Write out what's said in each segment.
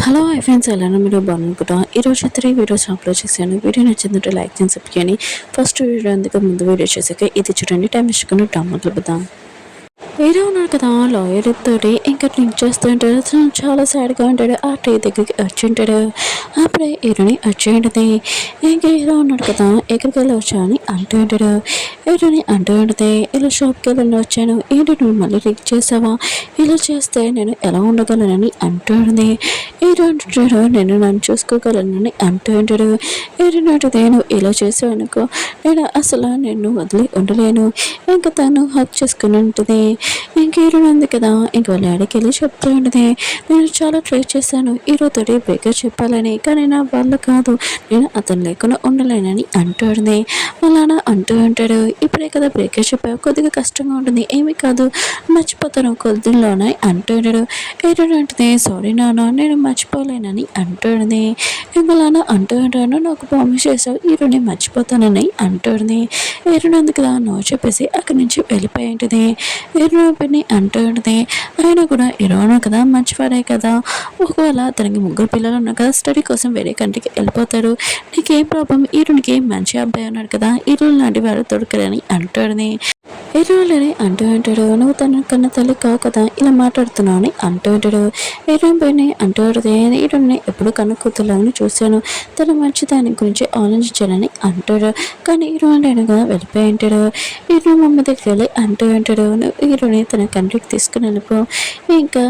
Hello hi friends, ఎలా మీరు బాగునుకుంటా. ఈరోజు 3 వీడియోస్ అప్లోడ్ చేశాను. వీడియో నచ్చిందంటే లైక్ చేసి సబ్స్క్రైబ్. ఫస్ట్ వీడియో ఎందుకు ముందు వీడియో చేసాక ఇది చూడండి. టైం ఇచ్చుకుని డ్రామా కలుపుదాం. హీరో ఉన్నాడు కదా, లాయర్ తోటి ఇంకా డ్రింక్ చేస్తూ ఉంటాడు. తను చాలా సాడ్గా ఉంటాడు. ఆ టీ దగ్గరికి వచ్చి ఉంటాడు. అప్పుడే హీరోని వచ్చి ఉంటుంది. ఇంకా హీరో ఉన్నాడు కదా, ఎక్కడికి వెళ్ళి వచ్చా అని అంటూ ఉంటాడు. హీరోని అంటూ ఉంటుంది, ఇలా షాప్కి వెళ్ళి వచ్చాను. ఏంటి నువ్వు మళ్ళీ డ్రింక్ చేసావా? ఇలా చేస్తే నేను ఎలా ఉండగలనని అంటూ ఉంటుంది. హీరో అంటాడు, నేను నన్ను చూసుకోగలనని అంటూ ఉంటాడు. హీరో అంటుంది, నువ్వు ఇలా చేసావు అనుకో, నేను అసలు నిన్ను వదిలి ఉండలేను. ఇంకా తను హక్ చేసుకుని ఉంటుంది. ఇంక హీరో ఉంది కదా, ఇంక వాళ్ళ డాడీకి వెళ్ళి చెప్తూ ఉంటుంది, నేను చాలా ట్రై చేశాను హీరోతోటి బ్రేకప్ చెప్పాలని, కానీ నా వల్ల కాదు, నేను అతను లేకుండా ఉండలేనని అంటుంది. వాళ్ళ అంటూ ఉంటాడు, ఇప్పుడే కదా బ్రేకప్ చెప్పావు, కొద్దిగా కష్టంగా ఉంటుంది, ఏమీ కాదు మర్చిపోతాను కొద్దిలోనే అంటూ ఉంటాడు. హీరో అంటుంది, సారీ నాన్న, నేను మర్చిపోలేనని అంటుంది. ఇంకా అంటూ ఉంటాను, నాకు ప్రామిస్ చేసావు హీరోని మర్చిపోతానని అంటుంది. హీరో ఉంది కదా, నువ్వు చెప్పేసి అక్కడి నుంచి వెళ్ళిపోయి ఉంటుంది. హీరో పని అంటూ ఉంటుంది, ఆయన కూడా హీరోను కదా, మంచివాడే కదా, ఒకవేళ తనకి 3 పిల్లలు ఉన్నారు కదా, స్టడీ కోసం వేరే కంట్రీకి వెళ్ళిపోతాడు, నీకేం ప్రాబ్లం, హీరోనికి మంచి అబ్బాయి ఉన్నాడు కదా, హీరో లాంటి వాడు దొరకరని అంటుంది. హీరోలని అంటూ ఉంటాడు, నువ్వు తన కన్న తల్లి కావు కదా, ఇలా మాట్లాడుతున్నావు అని అంటూ ఉంటాడు. హీరోయిన్ పైన అంటూ ఉంటుంది, హీరోని ఎప్పుడు కన్న కూతురులాగా చూశాను, తన మంచిదాని గురించి ఆలోచించాలని అంటాడు. కానీ హీరోయిన్ అయినా కదా వెళ్ళిపోయి ఉంటాడు. హీరో మమ్మీ దగ్గరికి వెళ్ళి అంటూ ఉంటాడు, హీరోని తన కంట్రీకి తీసుకుని వెళ్ళిపో, ఇంకా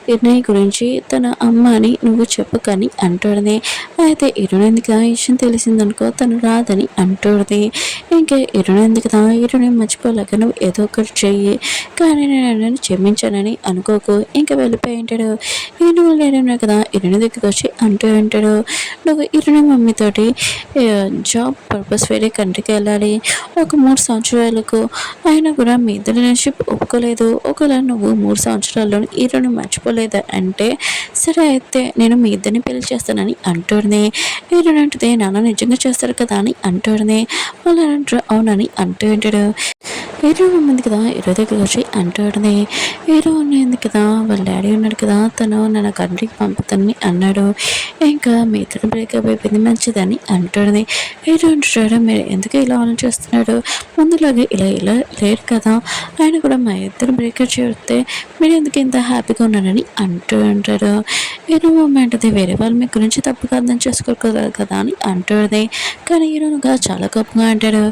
హీరోని గురించి తన అమ్మని నువ్వు చెప్పు కానీ అంటుంది. అయితే హీరోయిన్ ఎందుకు ఈ విషయం తెలిసిందనుకో తను రాదని అంటుంది. ఇంకా హీరోయిన్ ఎందుకు కదా, హీరోని మర్చిపోలేక నువ్వు ఏదో ఒకటి చెయ్యి, కానీ నేను క్షమించానని అనుకోకు, ఇంకా వెళ్ళిపోయి ఉంటాడు. హీరో లేడన్నా కదా, హీరోని దగ్గరికి వచ్చి అంటూ ఉంటాడు, నువ్వు హీరోని మమ్మీతోటి జాబ్ పర్పస్ వేరే కంట్రీకి వెళ్ళాలి, ఒక 3 సంవత్సరాలకు అయినా కూడా మీ ఇద్దరు రిలేషన్షిప్ ఒప్పుకోలేదు, ఒకవేళ నువ్వు 3 సంవత్సరాల్లో హీరోని మర్చిపోలేదు అంటే సరే అయితే నేను మీ ఇద్దరిని పెళ్లి చేస్తానని అంటుంది. హీరో అంటే నాన్న నిజంగా చేస్తారు కదా అని అంటుంది. వాళ్ళు అంటారు అవునని అంటూ ఉంటాడు. హీరో ఉంది కదా, హీరో దగ్గర వచ్చి అంటుంది, హీరో ఉన్నది కదా, వాళ్ళ డాడీ ఉన్నాడు కదా, తను నన్ను కంట్రీకి పంపుతానని అన్నాడు, ఇంకా మీ ఇద్దరు బ్రేకప్ అయిపోయింది మంచిదని అంటుంది. హీరో అంటాడు, మీరు ఎందుకు ఇలా ఆలోచిస్తున్నాడు, ముందులాగే ఇలా లేరు కదా, ఆయన కూడా మా ఇద్దరు బ్రేకప్ చేస్తే మీరు ఎందుకు ఇంత హ్యాపీగా ఉన్నారని అంటూ ఉంటారు. హీరో అంటది, వేరే వాళ్ళు మీ గురించి తప్పుగా అర్థం చేసుకోగలరు కదా అని అంటుంది. కానీ హీరోగా చాలా గొప్పగా అంటాడు.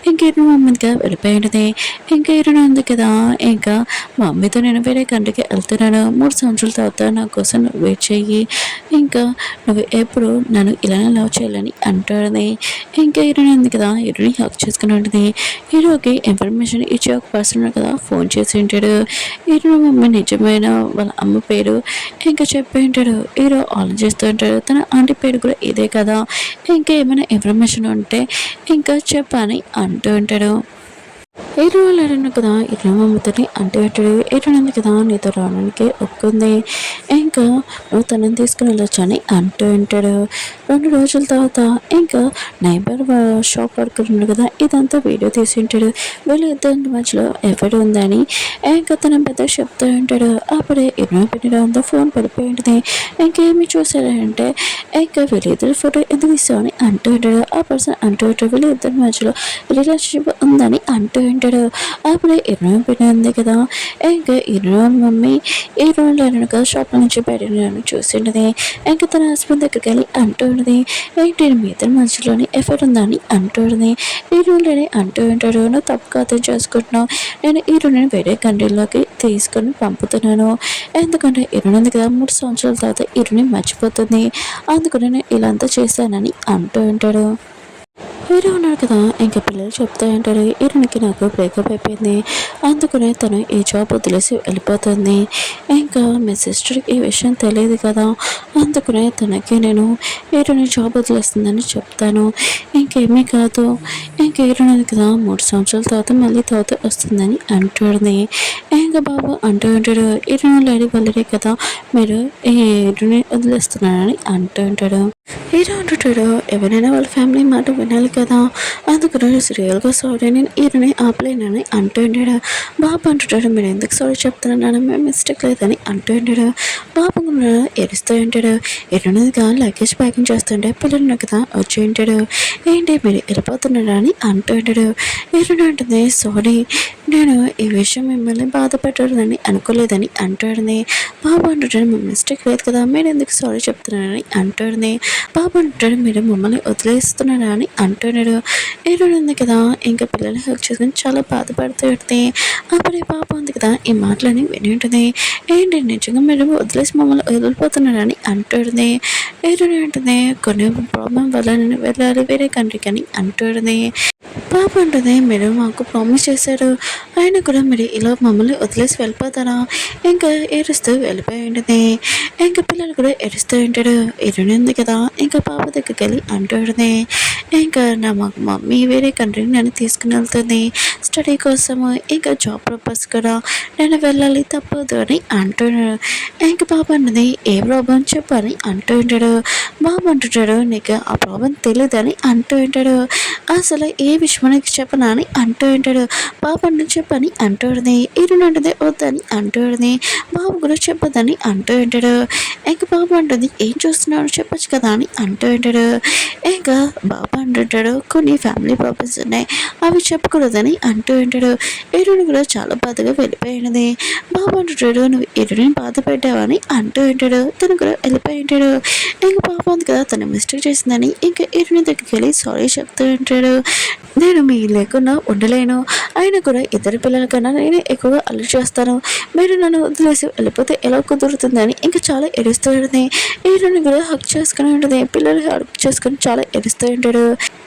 ఇంక హీరో మమ్మీగా వెళ్ళిపోయి ఉంటుంది. ఇంకా హీరోయిన్ ఉంది కదా, ఇంకా మా మమ్మీతో నేను వేరే కంట్రీకి వెళ్తున్నాను, 3 సంవత్సరాల తర్వాత నా కోసం నువ్వు వెయిట్ చెయ్యి, ఇంకా నువ్వు ఎప్పుడు నన్ను ఇలానే లవ్ చేయాలని అంటుంది. ఇంకా హీరోయిన్ ఉంది కదా, హీరోని హక్ చేసుకుని ఉంటుంది. హీరోకి ఇన్ఫర్మేషన్ ఇచ్చే ఒక పర్సన్ కదా ఫోన్ చేసి ఉంటాడు. హీరో మమ్మీ నిజమైన వాళ్ళ అమ్మ పేరు ఇంకా చెప్పి ఉంటాడు. హీరో ఆలోచిస్తూ ఉంటాడు, తన ఆంటీ పేరు కూడా ఇదే కదా, ఇంకా ఏమైనా ఇన్ఫర్మేషన్ ఉంటే ఇంకా చెప్పని అంటూ ఉంటాడు. హీరో లేడను కదా, హీరో మమ్మతోని అంటూ పెట్టాడు. హీరోని కదా నీతో రావడానికి ఒప్పుకుంది, ఇంకా నువ్వు తనని తీసుకుని వెళ్ళొచ్చు అని అంటూ ఉంటాడు. 2 రోజుల తర్వాత ఇంకా నైబర్ షాప్ పడుకుంటున్నాడు కదా, ఇదంతా వీడియో తీసి ఉంటాడు. వీళ్ళిద్దరి మధ్యలో ఎఫర్ట్ ఉందని ఇంకా తన పెద్ద చెప్తూ ఉంటాడు. అప్పుడే హీరో పెట్టడంతో ఫోన్ పడిపోయి ఉంటుంది. ఇంకేమి చూసాడంటే ఇంకా వీళ్ళిద్దరు ఫోటో ఎందుకు తీసావు అని అంటూ ఉంటాడు. ఆ పర్సన్ అంటూ ఉంటాడు, వీళ్ళిద్దరి మధ్యలో రిలేషన్షిప్ ఉందని అంటూ ఉంటాడు. అప్పుడే హీరోయిన్ పెట్టి ఉంది కదా, ఇంకా హీరోయిన్ మమ్మీ హీరోయిన్ లేను కదా షాప్ నుంచి బయట చూసిండది. ఇంకా తన హస్బెండ్ దగ్గరికి వెళ్ళి అంటుంది, ఏంటి మీ ఇద్దరి మధ్యలోని ఎఫర్ట్ ఉందని అంటుంది. హీరోయిన్ లేని అంటూ ఉంటాడు, నువ్వు తప్పుగా అర్థం చేసుకుంటున్నావు, నేను హీరోయిన్ వేరే కంట్రీలోకి తీసుకొని పంపుతున్నాను, ఎందుకంటే హీరోయిన్ ఉంది కదా 3 సంవత్సరాల తర్వాత హీరోని మర్చిపోతుంది, అందుకని నేను ఇలా అంతా చేశానని అంటూ ఉంటాడు. హీరో ఉన్నాడు కదా, ఇంకా పిల్లలు చెప్తూ ఉంటారు, హీరోనికి నాకు బ్రేకప్ అయిపోయింది, అందుకనే తను ఈ జాబ్ వదిలేసి వెళ్ళిపోతుంది, ఇంకా మీ సిస్టర్కి ఈ విషయం తెలియదు కదా, అందుకనే తనకి నేను హీరోని జాబ్ వదిలేస్తుందని చెప్తాను, ఇంకేమీ కాదు, ఇంకా హీరోని కదా 3 సంవత్సరాల తర్వాత మళ్ళీ తర్వాత వస్తుందని అంటుంది. ఇంకా బాబు అంటూ ఉంటాడు, హీరోని లేడీ వల్లరే కదా మీరు ఈ హీరోని వదిలేస్తున్నారని అంటూ ఉంటాడు. హీరో అంటుంటాడు, ఎవరైనా వాళ్ళ ఫ్యామిలీ మాట వినాలి కదా, అందుకని రియల్గా సారీ నేను హీరోని ఆపలేనని అంటూ ఉంటాడు. బాబు అంటుంటాడు, మీరు ఎందుకు సారీ చెప్తున్నాను, మేము మిస్టేక్ లేదని అంటూ ఉంటాడు. బాబు ఎరుస్తూ ఉంటాడు. ఎరునదిగా లగేజ్ ప్యాకింగ్ చేస్తుంటే పిల్లలు కదా వచ్చి ఉంటాడు. ఏంటి మీరు వెళ్ళిపోతున్నారా అని అంటూ ఉంటాడు. ఎరుడు ఉంటుంది, సారీ నేను ఈ విషయం మిమ్మల్ని బాధ పెట్టాలని అనుకోలేదని అంటాడుని. బాబు అంటుంటాడు, మీ మిస్టేక్ లేదు కదా, మీరు ఎందుకు సారీ చెప్తున్నారని అంటాడుని. బాబు అంటాడు, మీరు మమ్మల్ని వదిలేస్తున్నారా అని అంటున్నాడు. ఏడు ఉంది కదా, ఇంకా పిల్లల్ని హెల్ప్ చేసుకుని చాలా బాధపడుతూ ఉంటుంది. అప్పుడే పాప ఉంది కదా ఈ మాటలని విని ఉంటుంది. ఏంటి నిజంగా మీరు వదిలేసి మమ్మల్ని వదిలిపోతున్నారని అంటుంది. ఏడు ఉంటుంది, కొన్ని ప్రాబ్లం వల్ల నేను వెళ్ళాలి వేరే కంట్రీకి అని అంటుంది. పాప అంటుంది, మీరు మాకు ప్రామిస్ చేశారు, ఆయన కూడా మీరు ఇలా మమ్మల్ని వదిలేసి వెళ్ళిపోతారా, ఇంకా ఏడుస్తూ వెళ్ళిపోయి ఉంటుంది. ఇంకా పిల్లలు కూడా ఏడుస్తూ ఉంటాడు. ఎరునింది కదా, ఇంకా పాప దగ్గరికి వెళ్ళి అంటుంది, ఇంకా నా మమ్మీ వేరే కంట్రీకి నన్ను తీసుకుని వెళ్తుంది స్టడీ కోసము, ఇంకా జాబ్ పర్పస్ కూడా నేను వెళ్ళాలి తప్పదు అని అంటున్నాడు. ఇంకా పాప అన్నది ఏ ప్రాబ్లం చెప్పని అంటూ ఉంటాడు. బాబు అంటుంటాడు, నీకు ఆ ప్రాబ్లం తెలియదని అంటూ ఉంటాడు. అసలు ఏ విషయం నీకు చెప్పనా అని అంటూ ఉంటాడు. పాప అంటే చెప్పని అంటుంది. ఇరునంటది వద్దని అంటుంది. బాబు కూడా చెప్పదని అంటూ ఉంటాడు. ఇంకా బాబు అంటుంది, ఏం చూస్తున్నాడు చెప్పచ్చు కదా అని అంటూ ఉంటాడు. ఇంకా బాబు అంటుంటాడు, కొన్ని ఫ్యామిలీ ప్రాబ్లమ్స్ ఉన్నాయి, అవి చెప్పకూడదని అంటూ ఉంటాడు. ఇరుని కూడా చాలా బాధగా వెళ్ళిపోయినది. బాబు అంటుంటాడు, నువ్వు ఇరుని బాధ పెట్టావని అంటూ ఉంటాడు. తను కూడా వెళ్ళిపోయి ఉంటాడు. ఇంకా పాప ఉంది కదా, తను మిస్టేక్ చేసిందని ఇంకా ఇరుని దగ్గరికి వెళ్ళి సారీ చెప్తూ ఉంటాడు. నేను మీ లేకుండా ఉండలేను, అయినా కూడా ఇద్దరు పిల్లల కన్నా నేను ఎక్కువగా అల్లరి చేస్తాను, మీరు నన్ను వదిలేసి వెళ్ళిపోతే ఎలా కుదురుతుందని ఇంకా చాలా ఏడుస్తూ ఉంటుంది. హీరోని కూడా హక్ చేసుకుని ఉంటుంది. పిల్లలు హక్ చేసుకుని చాలా ఏడుస్తూ ఉంటాడు.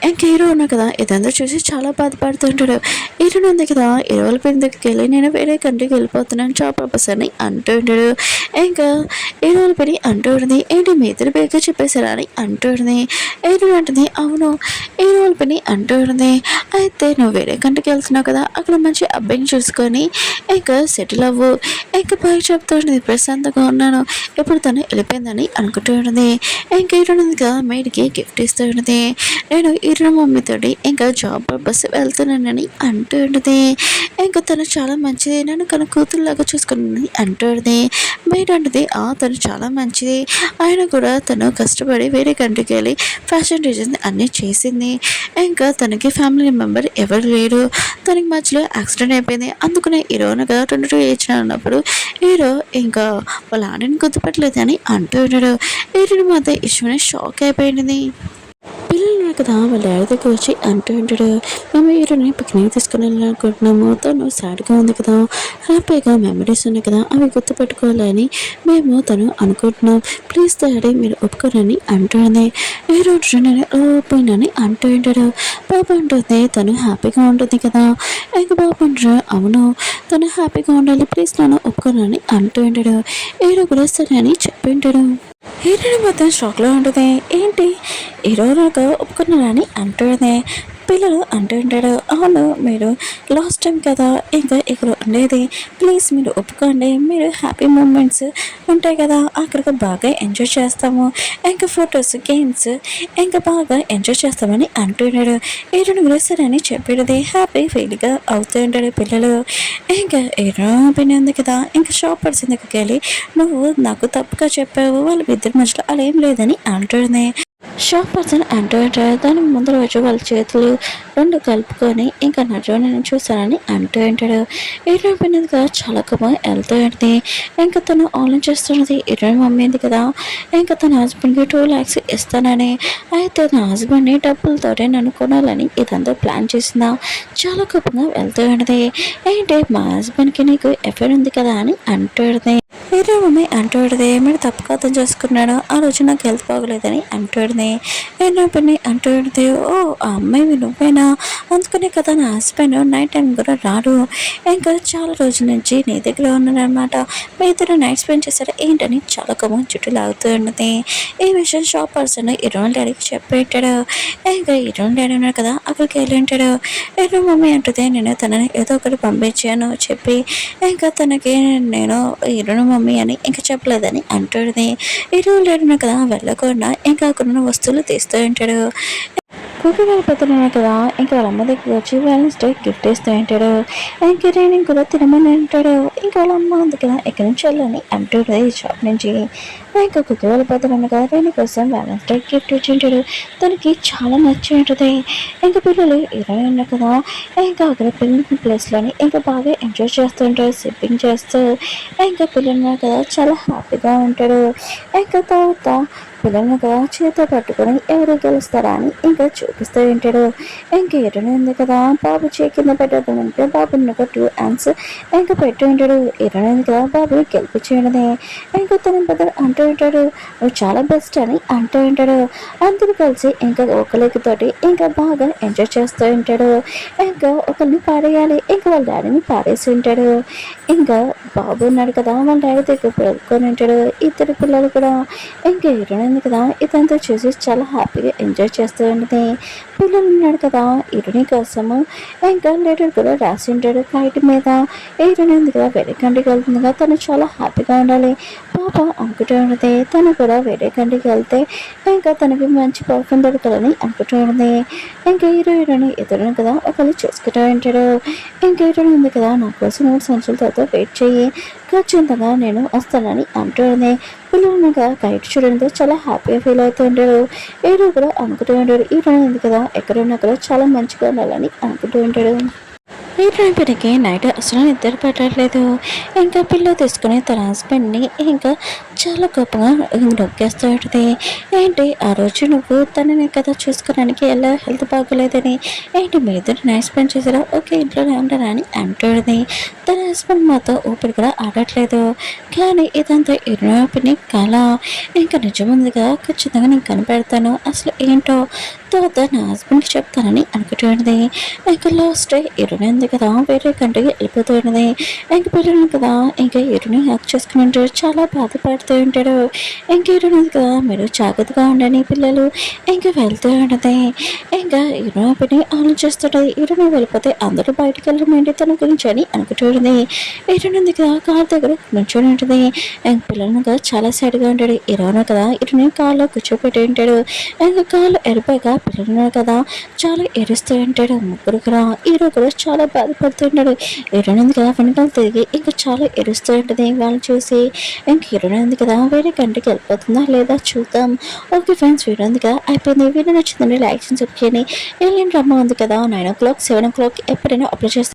ఇంకా హీరో ఉన్నా కదా ఇదంతా చూసి చాలా బాధపడుతూ ఉంటాడు. హీరోని ఉంది కదా, ఇరవై పెళ్లి దగ్గరికి వెళ్ళి నేను వేరే కంట్రీకి వెళ్ళిపోతున్నాను జాబ్ పర్పస్ అని అంటూ ఉంటాడు. ఇంకా హీరోల పెళ్లి అంటూ ఉంటుంది, ఏంటి మీ ఇద్దరు బేగా చెప్పేశారా అని అంటూ ఉంటుంది. హీరో అంటుంది, అవును హీరోల పెళ్లి అంటూ ఉంటుంది. అయితే నువ్వు వేరే కంట్రీకి వెళ్తున్నావు కదా, అక్కడ మంచి అబ్బాయిని చూసుకొని ఇంకా సెటిల్ అవ్వు, ఇంకా బాగా చెప్తూ ఉంటుంది, ప్రశాంతంగా ఉన్నాను, ఇప్పుడు తను వెళ్ళిపోయిందని అనుకుంటూ ఉంటుంది. ఇంకా ఇరుగా మేడికి గిఫ్ట్ ఇస్తూ ఉంటుంది. నేను ఇరు మమ్మీతోటి ఇంకా జాబ్ పర్పస్ వెళ్తున్నానని అంటూ ఉంటుంది. ఇంకా తను చాలా మంచిది, నన్ను కన కూతురులాగా చూసుకుని అంటుంది. మేడ్ అంటుంది, తను చాలా మంచిది, ఆయన కూడా తను కష్టపడి వేరే కంట్రీకి వెళ్ళి ఫ్యాషన్ డిజైన్ అన్నీ చేసింది, ఇంకా తనకి ఫ్యామిలీ మెంబర్ ఎవరు లేరు, తనకి మధ్యలో యాక్సిడెంట్ అయిపోయింది, అందుకనే హీరోనగా 22 ఏజ్ ఉన్నప్పుడు హీరో ఇంకా వాళ్ళ ఆడని గుర్తుపట్టలేదు అని అంటూ ఉన్నాడు. హీరోని మధ్య ఇష్యూని షాక్ అయిపోయింది. పిల్లలు కదా వాళ్ళ డాడీ దగ్గర వచ్చి అంటూ ఉంటాడు, మేము హీరోని పిక్నిక్ తీసుకుని వెళ్ళాలనుకుంటున్నాము, తను సాడ్గా ఉంది కదా, హ్యాపీగా మెమరీస్ ఉన్నాయి కదా, అవి గుర్తుపెట్టుకోవాలని మేము తను అనుకుంటున్నాం, ప్లీజ్ డాడీ మీరు ఒప్పుకోరని అంటుంది. హీరో నేను ఓపోయినని అంటూ ఉంటాడు. పాప అంటుంది, తను హ్యాపీగా ఉంటుంది కదా, ఇంకా పాప అంటారు, అవును తను హ్యాపీగా ఉండాలి, ప్లీజ్ నన్ను ఒప్పుకోరని అంటూ ఉంటాడు. హీరో కూడా సరే అని చెప్పి ఉంటాడు. హీరోని మొత్తం షాక్లో ఉంటుంది. ఏంటి హీరోగా ఒప్పుకున్నారని అంటుంది. పిల్లలు అంటూ ఉంటాడు, అవును మీరు లాస్ట్ టైం కదా ఇంకా ఇక్కడ ఉండేది, ప్లీజ్ మీరు ఒప్పుకోండి, మీరు హ్యాపీ మూమెంట్స్ ఉంటాయి కదా అక్కడికి బాగా ఎంజాయ్ చేస్తాము, ఇంకా ఫొటోస్ గేమ్స్ ఇంకా బాగా ఎంజాయ్ చేస్తామని అంటున్నాడు. హీరోని కూడా సరే అని చెప్పేది హ్యాపీ ఫీల్గా అవుతూ ఉంటాడు పిల్లలు. ఇంకా హీరో పని ఉంది కదా, ఇంకా షాప్ పర్సన్ దగ్గరికి వెళ్ళి నువ్వు నాకు తప్పుగా చెప్పావు, వాళ్ళ ఇద్దరి మధ్యలో అలా ఏం లేదని అంటుంది. షాప్ పర్సన్ అంటూ ఉంటాడు, దానికి ముందు రోజు వాళ్ళ చేతులు రెండు కలుపుకొని ఇంకా నజోని నేను చూస్తానని అంటూ ఉంటాడు. హీరోయిన్ పైనదిగా చాలా కోపం వెళ్తూ ఉంటుంది. ఇంకా తను ఆన్లైన్ చేస్తున్నది హీరోయిన్ మమ్మీ ఉంది కదా, ఇంకా తన హస్బెండ్కి 2 lakhs ఇస్తానని, అయితే నా హస్బెండ్ని డబ్బులతోటే నన్ను కొనాలని ఇదంతా ప్లాన్ చేసిందా, చాలా కోపంగా వెళ్తూ ఉంటుంది. ఏంటి మా హస్బెండ్కి నీకు ఎఫ్ఐఆర్ ఉంది కదా అని అంటూ ఉంటుంది. హీరో మమ్మీ అంటూ ఉంటుంది, మీరు తప్పుగా అర్థం చేసుకున్నాడు, ఆ రోజు నాకు హెల్త్ బాగోలేదని అంటూ ఉంటుంది. హీరో పిన్ని అంటూ ఉంటుంది, ఓ ఆ అమ్మాయి నువ్వేనా, అందుకనే కదా నా హస్బెండ్ నైట్ టైం కూడా రాడు, ఇంకా చాలా రోజుల నుంచి నీ దగ్గర ఉన్నారనమాట, మీ ఇద్దరు నైట్ స్పెండ్ చేశారు ఏంటని చాలా కోపం చుట్టూ లాగుతూ ఉన్నది. ఈ విషయం షాప్ పర్సన్ హీరోయిన్ డాడీకి చెప్పేటాడు. ఇంకా హీరోయిన్ డాడీ ఉన్నాడు కదా అక్కడికి వెళ్ళి ఉంటాడు. హీరో మమ్మీ అంటుంది, నేను తనని ఏదో ఒకటి పంపించాను చెప్పి, ఇంకా తనకి నేను హీరోయిన్ మమ్మీ అని ఇంకా చెప్పలేదని అంటుంది. హీరోయిన్ డాడీ ఉన్నాడు కదా వెళ్ళకుండా ఇంకా అక్కడ ఉన్న వస్తువులు తీస్తూ ఉంటాడు. కుకి వెళ్ళిపోతున్నాడు కదా, ఇంకా వాళ్ళ అమ్మ దగ్గర వచ్చి వ్యాలెన్స్ డే గిఫ్ట్ ఇస్తూ ఉంటాడు. ఇంకా రేణిని కూడా తినమని అంటాడు. ఇంకా వాళ్ళ అమ్మ అందుకన ఎక్కడి నుంచి వెళ్ళని అంటుంది ఈ షాప్ నుంచి. ఇంకా కుకి వెళ్ళిపోతున్నాడు కదా, రేణి కోసం వ్యాలెన్స్ డే గిఫ్ట్ ఇచ్చింటాడు. తనకి చాలా నచ్చి ఉంటుంది. ఇంకా పిల్లలు 20 ఉన్నారు కదా, ఇంకా అక్కడ పిల్లల ప్లేస్లోని ఇంకా బాగా ఎంజాయ్ చేస్తూ ఉంటారు, సిప్పింగ్ చేస్తూ. ఇంకా పిల్లలు ఉన్నారు కదా, చాలా హ్యాపీగా ఉంటాడు. ఇంకా తర్వాత పిల్లల్ని కదా చేత పట్టుకొని ఎవరు గెలుస్తారా అని ఇంకా చూపిస్తూ ఉంటాడు. ఇంకా ఎరుని ఉంది కదా, బాబు చేయి కింద పెట్టద్దంటే బాబు ఒక 2 హ్యాండ్స్ ఇంకా పెట్టి ఉంటాడు. ఎరుని ఉంది కదా, బాబు గెలిపించేయడమే. ఇంకా తన బదులు అంటూ ఉంటాడు, నువ్వు చాలా బెస్ట్ అని అంటూ ఉంటాడు. అందరూ కలిసి ఇంకా ఒకరికి ఇంకా బాగా ఎంజాయ్ చేస్తూ ఉంటాడు. ఇంకా ఒకరిని పాడేయాలి, ఇంకా వాళ్ళ డాడీని పాడేసి ఉంటాడు. ఇంకా బాబు ఉన్నాడు కదా, వాళ్ళ డాడీ దగ్గర పెట్టుకొని ఉంటాడు. ఇద్దరు పిల్లలు కూడా ఇంకా ఇరుని కదా, ఇదంతా చూసి చాలా హ్యాపీగా ఎంజాయ్ చేస్తూ ఉంటుంది. పిల్లలు ఉన్నాడు కదా, ఇరుని కోసము ఇంకా లెటర్ కూడా రాసి ఉంటాడు కైట్ మీద. ఇరుని ఉంది కదా, వేరే కంట్రీకి వెళ్తుంది కదా, తను చాలా హ్యాపీగా ఉండాలి పాప అనుకుంటూ ఉంటుంది. తను కూడా వేరే కంట్రీకి వెళ్తే ఇంకా తనకి మంచి పర్ఫెక్ట్ దొరకాలని అనుకుంటూ ఉంటుంది. ఇంకా ఇరుని ఎదురుని కదా ఒకళ్ళు చూసుకుంటూ ఉంటాడు. ఇంకా ఇరుని ఉంది కదా, నా కోసం 3 సంవత్సరాల తర్వాత వెయిట్ చెయ్యి, ఖచ్చితంగా నేను వస్తానని అంటూ ఉంది. పిల్లలుగా కైట్ చూడడంతో చాలా హ్యాపీగా ఫీల్ అవుతూ ఉంటాడు. ఏదో కూడా అనుకుంటూ ఉంటాడు, ఈ రోజు ఉంది కదా ఎక్కడున్నా కూడా చాలా మంచిగా ఉండాలని అనుకుంటూ ఉంటాడు. ఈ టైంకి నైట్ అసలు నిద్ర పెట్టట్లేదు. ఇంకా పిల్ల తీసుకుని తన హస్బెండ్ని ఇంకా చాలా గొప్పగా నొక్కేస్తూ ఉంటుంది. ఏంటి ఆ రోజు నువ్వు తనని కదా చూసుకోవడానికి ఎలా హెల్త్ బాగోలేదని, ఏంటి మీ ఇద్దరు నైట్ స్పెండ్ చేసారా, ఓకే ఇంట్లోనే ఉంటారా అని అంటుంది. తన హస్బెండ్ మాతో ఊపిరి కూడా ఆడట్లేదు. కానీ ఇదంతా ఇరుని కళ, ఇంకా నిజముందిగా ఖచ్చితంగా నేను కనిపెడతాను, అసలు ఏంటో తర్వాత నా హస్బెండ్కి చెప్తానని అనుకుంటుంది. ఇంకా లాస్ట్ ఇరుని ఉంది కదా, వేరే కంట్రీకి వెళ్ళిపోతూ ఉన్నది. ఇంక పిల్లలు కదా ఇంకా ఇరుని హక్ చేసుకుని ఉంటాడు, చాలా బాధపడుతూ ఉంటాడు. ఇంక ఇరుని కదా, మీరు జాగ్రత్తగా ఉండండి పిల్లలు, ఇంకా వెళ్తూ ఉంటుంది. ఇంకా ఇరుని ఆలోచిస్తుంటుంది, ఇరుని వెళ్ళిపోతే అందరూ బయటకు వెళ్ళమంటే తన గురించి అని అనుకుంటుంది. ఇరుని కదా కార్ దగ్గర నుంచొని ఉంటుంది. ఇంక పిల్లలను కదా చాలా సైడ్గా ఉంటాడు. ఇరుని కదా ఇరుని కాల్లో కూర్చోపెట్టి ఉంటాడు. ఇంకా కాళ్ళు ఎరిపోయాక పిల్లలు కదా చాలా ఎరుస్తూ ఉంటాడు. ముగ్గురు కూడా హీరో కూడా చాలా బాధపడుతుంటాడు. హీరోయిన్ కదా వెనకాల తిరిగి ఇంకా చాలా ఎరుస్తూ ఉంటుంది వాళ్ళని చూసి. ఇంక హీరోయిన్ కదా వేరే కంట్రీకి వెళ్ళిపోతుందా లేదా చూద్దాం. ఓకే ఫ్రెండ్స్, వీడియో ఉంది కదా అయిపోయింది. వీడియో నచ్చిందండి లైక్ చేయండి, సబ్స్క్రైబ్ చేయండి. ఏలియన్ డ్రామా ఉంది కదా 9 o'clock 7 o'clock ఎప్పుడైనా అప్లోడ్ చేస్తాను.